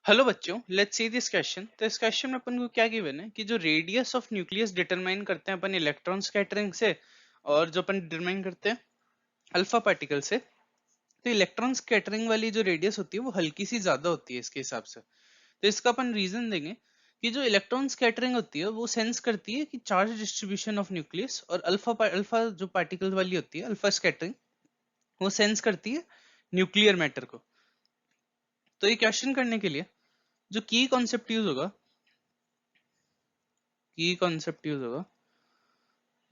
Hello बच्चों, let's see this question. तो इस क्वेश्चन में अपन को क्या गिवन है कि जो रेडियस ऑफ न्यूक्लियस डिटरमाइन करते हैं अपन इलेक्ट्रॉन स्कैटरिंग से, और जो अपन डिटरमाइन करते हैं अल्फा पार्टिकल से। तो इलेक्ट्रॉन स्कैटरिंग वाली जो रेडियस होती है वो हल्की सी ज्यादा होती है इसके हिसाब से। तो इसका अपन रीजन देंगे कि जो इलेक्ट्रॉन स्कैटरिंग होती है वो सेंस करती है कि चार्ज डिस्ट्रीब्यूशन ऑफ न्यूक्लियस, और अल्फा जो पार्टिकल वाली होती है अल्फा स्कैटरिंग, वो सेंस करती है न्यूक्लियर मैटर को। तो ये क्वेश्चन करने के लिए जो की कॉन्सेप्ट यूज होगा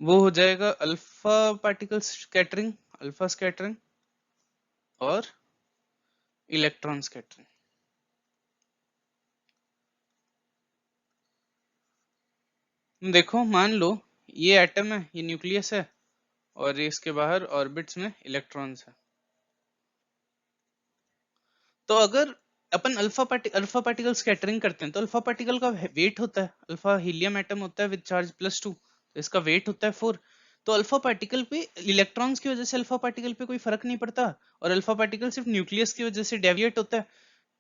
वो हो जाएगा alpha particle scattering, alpha scattering और इलेक्ट्रॉन स्कैटरिंग। देखो, मान लो ये एटम है, ये न्यूक्लियस है, और ये इसके बाहर ऑर्बिट्स में इलेक्ट्रॉन्स है। तो अगर अपन अल्फा पार्टिकल स्कैटरिंग करते हैं तो अल्फा पार्टिकल का वेट होता है, अल्फा हीलियम एटम होता है विद चार्ज +2, तो इसका वेट होता है 4। तो अल्फा पार्टिकल पे इलेक्ट्रॉन्स की वजह से अल्फा पार्टिकल पे कोई फर्क नहीं पड़ता, और अल्फा पार्टिकल सिर्फ न्यूक्लियस की वजह से डेविएट होता है।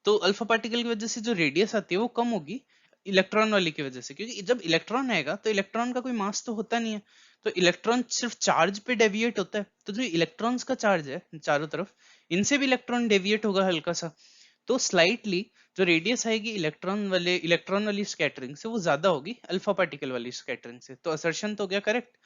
तो अल्फा पार्टिकल की वजह से जो रेडियस आती है वो कम होगी इलेक्ट्रॉन वाली की वजह से, क्योंकि जब इलेक्ट्रॉन आएगा तो इलेक्ट्रॉन का कोई मास तो होता नहीं है। तो इलेक्ट्रॉन सिर्फ चार्ज पे डेविएट होता है, तो जो इलेक्ट्रॉन्स का चार्ज है चारों तरफ, इनसे भी इलेक्ट्रॉन डेविएट होगा हल्का सा। तो स्लाइटली जो रेडियस आएगी इलेक्ट्रॉन वाली स्कैटरिंग से वो ज्यादा होगी अल्फा पार्टिकल वाली स्कैटरिंग से। तो असर्शन तो हो गया करेक्ट।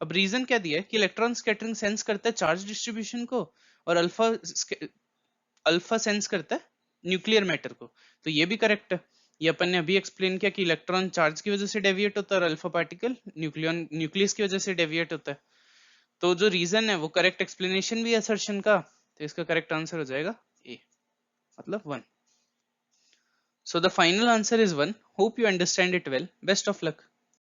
अब रीजन क्या दिया है कि इलेक्ट्रॉन स्कैटरिंग सेंस करता है चार्ज डिस्ट्रीब्यूशन को, और अल्फा सेंस करता है न्यूक्लियर मैटर को। तो ये भी करेक्ट है। ये अपन ने अभी एक्सप्लेन किया कि इलेक्ट्रॉन चार्ज की वजह से डेविएट होता है और अल्फा पार्टिकल न्यूक्लियस की वजह से डेविएट होता है। तो जो रीजन है वो करेक्ट एक्सप्लेनेशन भी है असर्शन का। तो इसका करेक्ट आंसर हो जाएगा ए, मतलब 1। So the final answer is 1. Hope you understand it well. Best of luck.